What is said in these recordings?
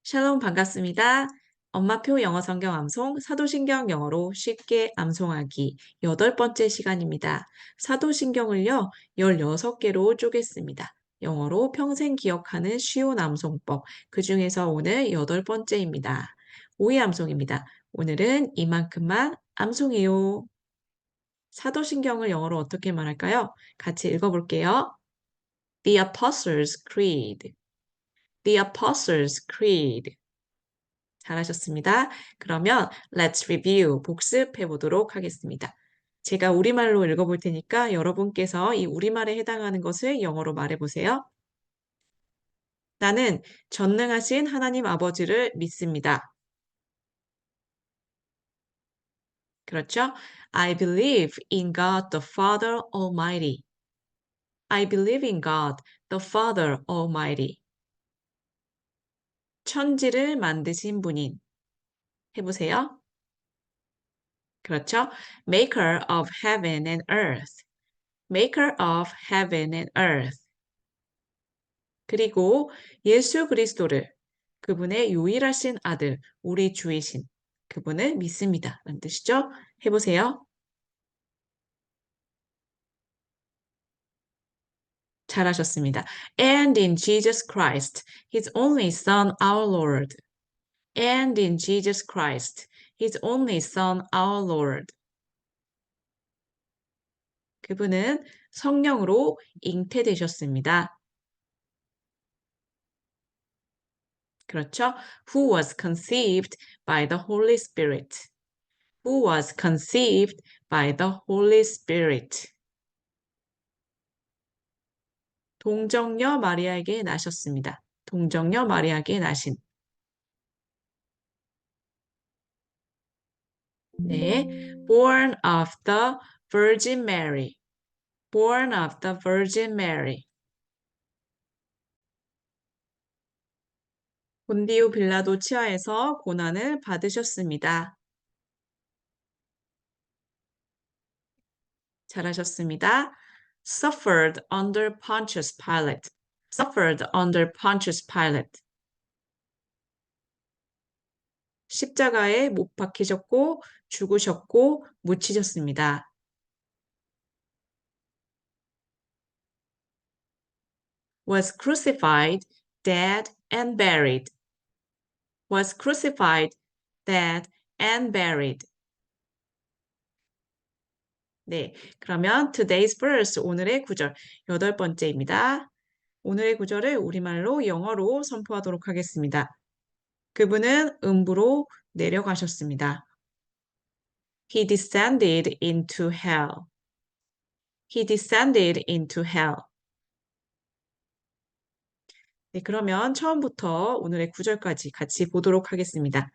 샬롬 반갑습니다. 엄마표 영어 성경 암송 사도신경 영어로 쉽게 암송하기 8번째 시간입니다. 사도신경을요 16개로 쪼갰습니다. 영어로 평생 기억하는 쉬운 암송법 그 중에서 오늘 8번째입니다. 오이 암송입니다. 오늘은 이만큼만 암송해요. 사도신경을 영어로 어떻게 말할까요? 같이 읽어볼게요. The Apostles' Creed. The Apostles' Creed. 잘하셨습니다. 그러면 Let's review, 복습해 보도록 하겠습니다. 제가 우리말로 읽어볼 테니까 여러분께서 이 우리말에 해당하는 것을 영어로 말해보세요. 나는 전능하신 하나님 아버지를 믿습니다. 그렇죠? I believe in God the Father Almighty. I believe in God the Father Almighty. 천지를 만드신 분인. 해보세요. 그렇죠? Maker of heaven and earth. Maker of heaven and earth. 그리고 예수 그리스도를 그분의 유일하신 아들, 우리 주이신 그분을 믿습니다. 라는 뜻이죠? 해보세요. 잘하셨습니다. And in Jesus Christ, His only Son, our Lord. And in Jesus Christ, His only Son, our Lord. 그분은 성령으로 잉태되셨습니다. 그렇죠? Who was conceived by the Holy Spirit. Who was conceived by the Holy Spirit. 동정녀 마리아에게 나셨습니다. 동정녀 마리아에게 나신. 네. Born of the Virgin Mary. Born of the Virgin Mary. 본디오 빌라도 치하에서 고난을 받으셨습니다. 잘하셨습니다. Suffered under Pontius Pilate. Suffered under Pontius Pilate. 십자가에 못 박히셨고 죽으셨고 묻히셨습니다. Was crucified, dead and buried. Was crucified, dead and buried. 네, 그러면 today's verse, 오늘의 구절, 8번째입니다. 오늘의 구절을 우리말로 영어로 선포하도록 하겠습니다. 그분은 음부로 내려가셨습니다. He descended into hell. He descended into hell. 네, 그러면 처음부터 오늘의 구절까지 같이 보도록 하겠습니다.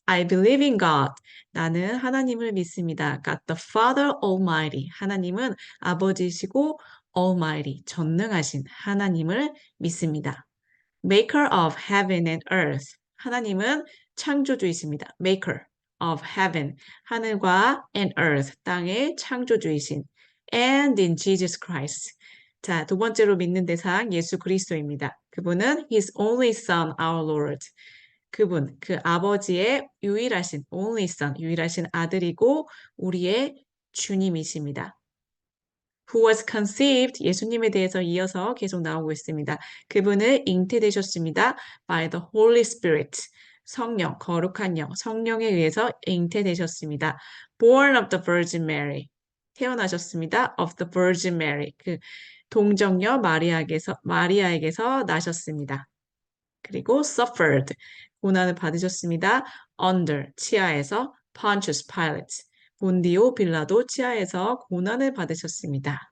I believe in God. 나는 하나님을 믿습니다. God the Father Almighty. 하나님은 아버지시고 Almighty, 전능하신 하나님을 믿습니다. Maker of heaven and earth. 하나님은 창조주이십니다. Maker of heaven. 하늘과 and earth. 땅의 창조주이신. And in Jesus Christ. 자, 두 번째로 믿는 대상 예수 그리스도입니다. 그분은 His only Son, our Lord. 그분, 그 아버지의 유일하신 only son, 유일하신 아들이고 우리의 주님이십니다. Who was conceived, 예수님에 대해서 이어서 계속 나오고 있습니다. 그분을 잉태되셨습니다. By the Holy Spirit, 성령, 거룩한 영, 성령에 의해서 잉태되셨습니다. Born of the Virgin Mary, 태어나셨습니다. Of the Virgin Mary, 그 동정녀 마리아에게서 나셨습니다. 그리고 suffered, 고난을 받으셨습니다. under, 치하에서 Pontius Pilate, 본디오 빌라도 치하에서 고난을 받으셨습니다.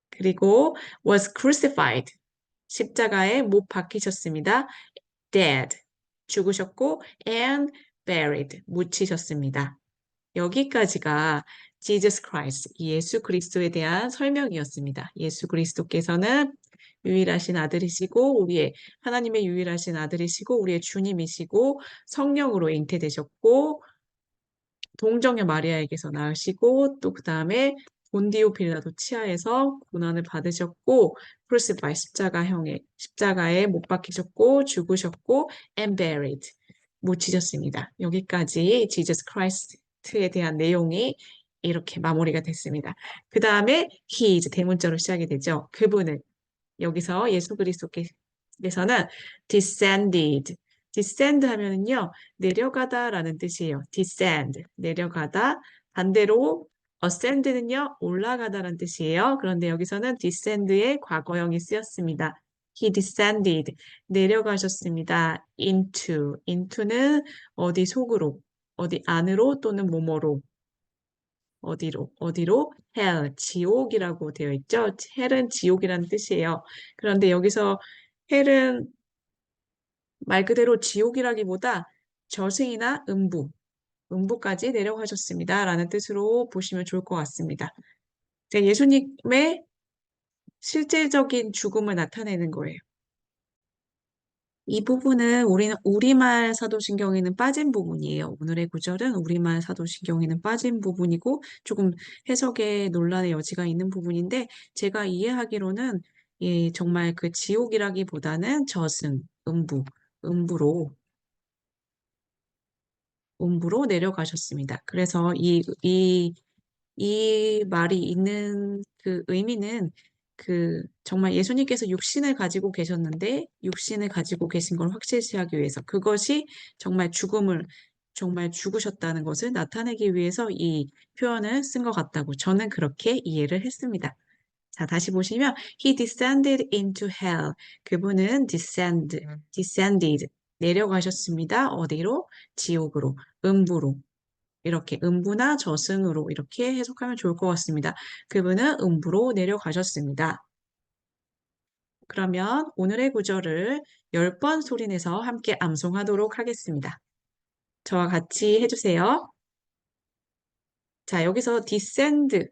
그리고 was crucified, 십자가에 못 박히셨습니다. dead, 죽으셨고 and buried, 묻히셨습니다. 여기까지가 Jesus Christ, 예수 그리스도에 대한 설명이었습니다. 예수 그리스도께서는 유일하신 아들이시고 우리의 하나님의 유일하신 아들이시고 우리의 주님이시고 성령으로 잉태되셨고 동정녀 마리아에게서 나으시고 또 그 다음에 본디오 빌라도 치하에서 고난을 받으셨고, crucify, 십자가에 못 박히셨고, 죽으셨고, and buried, 묻히셨습니다. 여기까지 Jesus Christ에 대한 내용이 이렇게 마무리가 됐습니다. 그 다음에 he 이제 대문자로 시작이 되죠. 그분은 여기서 예수 그리스도께서는 descend 하면은요 내려가다라는 뜻이에요. descend 내려가다 반대로 ascend는요 올라가다라는 뜻이에요. 그런데 여기서는 descend의 과거형이 쓰였습니다. He descended 내려가셨습니다. into는 어디 속으로 어디 안으로 또는 뭐뭐로 어디로? hell, 지옥이라고 되어 있죠. hell은 지옥이라는 뜻이에요. 그런데 여기서 hell은 말 그대로 지옥이라기보다 저승이나 음부까지 내려가셨습니다. 라는 뜻으로 보시면 좋을 것 같습니다. 예수님의 실제적인 죽음을 나타내는 거예요. 이 부분은 우리는 우리말 사도신경에는 빠진 부분이에요. 오늘의 구절은 우리말 사도신경에는 빠진 부분이고 조금 해석에 논란의 여지가 있는 부분인데 제가 이해하기로는 정말 그 지옥이라기보다는 저승, 음부로 내려가셨습니다. 그래서 이 말이 있는 그 의미는 정말 예수님께서 육신을 가지고 계셨는데 육신을 가지고 계신 걸 확실시하기 위해서 그것이 정말 죽으셨다는 것을 나타내기 위해서 이 표현을 쓴 것 같다고 저는 그렇게 이해를 했습니다. 자, 다시 보시면 he descended into hell. 그분은 descended 내려가셨습니다. 어디로? 지옥으로, 음부로. 이렇게 음부나 저승으로 이렇게 해석하면 좋을 것 같습니다. 그분은 음부로 내려가셨습니다. 그러면 오늘의 구절을 10번 소리내서 함께 암송하도록 하겠습니다. 저와 같이 해주세요. 자, 여기서 descend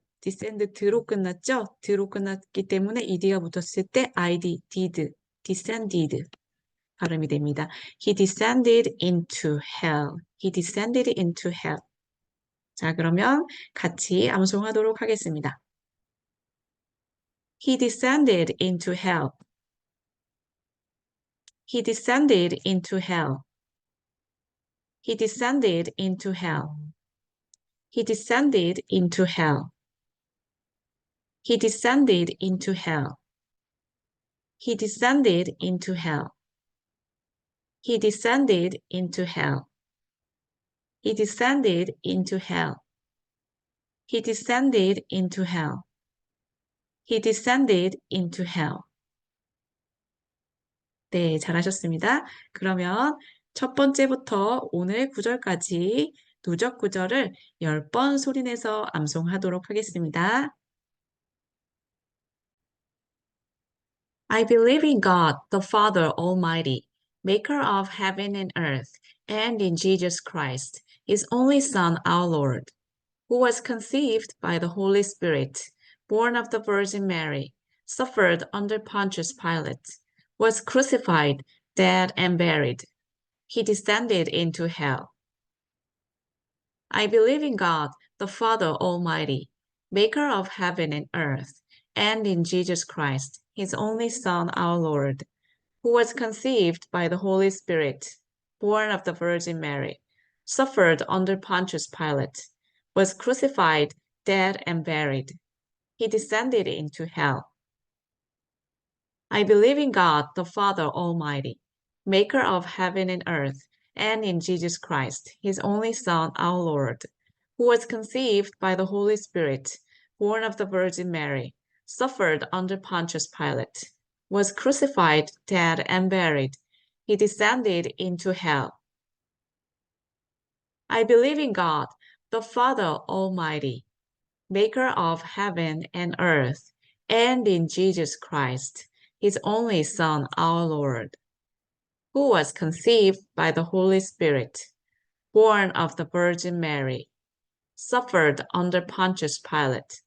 드로 끝났죠? 드로 끝났기 때문에 ed가 붙었을 때 descended 발음이 됩니다. He descended into hell. He descended into hell. 자, 그러면 같이 암송하도록 하겠습니다. He descended into hell. He descended into hell. He descended into hell. He descended into hell. He descended into hell. He descended into hell. He descended into hell. He descended into hell. He descended into hell. He descended into hell. 네, 잘하셨습니다. 그러면 첫 번째부터 오늘 구절까지 누적 구절을 10번 소리내서 암송하도록 하겠습니다. I believe in God, the Father Almighty, maker of heaven and earth, and in Jesus Christ, his only Son, our Lord, who was conceived by the Holy Spirit, born of the Virgin Mary, suffered under Pontius Pilate, was crucified, dead, and buried. He descended into hell. I believe in God, the Father Almighty, maker of heaven and earth, and in Jesus Christ, his only Son, our Lord, who was conceived by the Holy Spirit, born of the Virgin Mary, suffered under Pontius Pilate, was crucified, dead, and buried. He descended into hell. I believe in God, the Father Almighty, maker of heaven and earth, and in Jesus Christ, his only Son, our Lord, who was conceived by the Holy Spirit, born of the Virgin Mary, suffered under Pontius Pilate, was crucified, dead, and buried. He descended into hell. I believe in God, the Father Almighty, maker of heaven and earth, and in Jesus Christ, his only Son, our Lord, who was conceived by the Holy Spirit, born of the Virgin Mary, suffered under Pontius Pilate,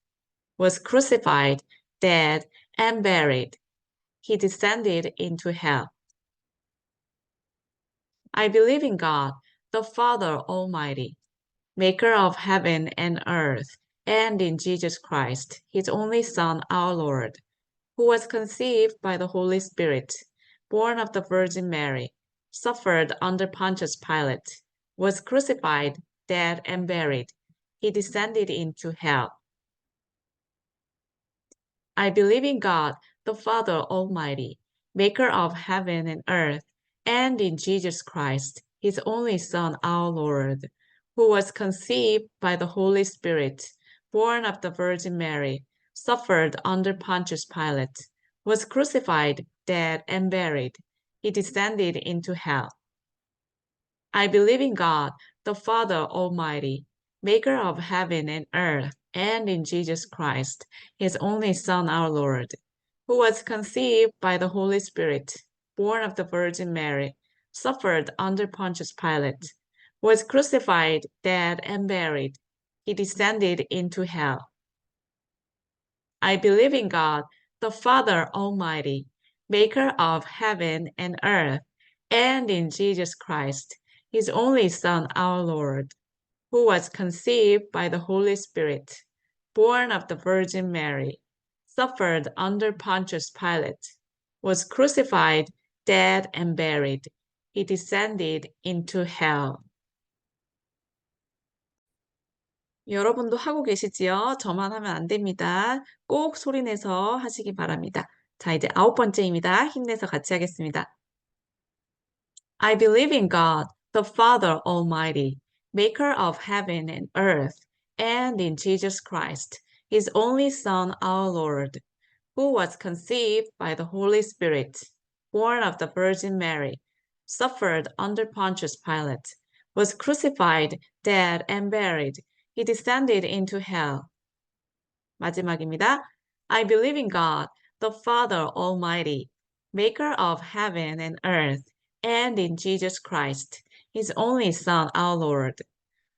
was crucified, dead, and buried. He descended into hell. I believe in God, the Father Almighty, maker of heaven and earth, and in Jesus Christ, his only Son, our Lord, who was conceived by the Holy Spirit, born of the Virgin Mary, suffered under Pontius Pilate, was crucified, dead, and buried. He descended into hell. I believe in God, the Father Almighty, maker of heaven and earth, and in Jesus Christ, his only Son, our Lord, who was conceived by the Holy Spirit, born of the Virgin Mary, suffered under Pontius Pilate, was crucified, dead, and buried. He descended into hell. I believe in God, the Father Almighty, maker of heaven and earth, and in Jesus Christ, his only Son, our Lord, who was conceived by the Holy Spirit, born of the Virgin Mary, suffered under Pontius Pilate, was crucified, dead, and buried. He descended into hell. I believe in God, the Father Almighty, maker of heaven and earth, and in Jesus Christ, his only Son, our Lord, who was conceived by the Holy Spirit, born of the Virgin Mary, suffered under Pontius Pilate, was crucified, dead, and buried. He descended into hell. 여러분도 하고 계시지요? 저만 하면 안 됩니다. 꼭 소리내서 하시기 바랍니다. 자, 이제 9번째입니다. 힘내서 같이 하겠습니다. I believe in God, the Father Almighty, maker of heaven and earth, and in Jesus Christ, his only Son, our Lord, who was conceived by the Holy Spirit, born of the Virgin Mary, suffered under Pontius Pilate, was crucified, dead, and buried. He descended into hell. 마지막입니다. I believe in God, the Father Almighty, maker of heaven and earth, and in Jesus Christ, his only Son, our Lord,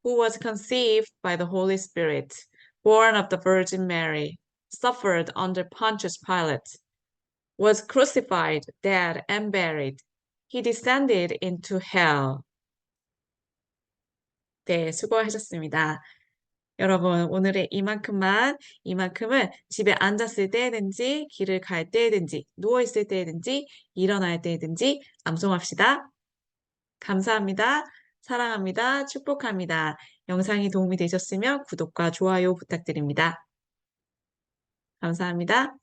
who was conceived by the Holy Spirit, born of the Virgin Mary, suffered under Pontius Pilate, was crucified, dead, and buried. He descended into hell. 네, 수고하셨습니다. 여러분, 오늘의 이만큼을 집에 앉았을 때든지, 길을 갈 때든지, 누워있을 때든지, 일어날 때든지 암송합시다. 감사합니다. 사랑합니다. 축복합니다. 영상이 도움이 되셨으면 구독과 좋아요 부탁드립니다. 감사합니다.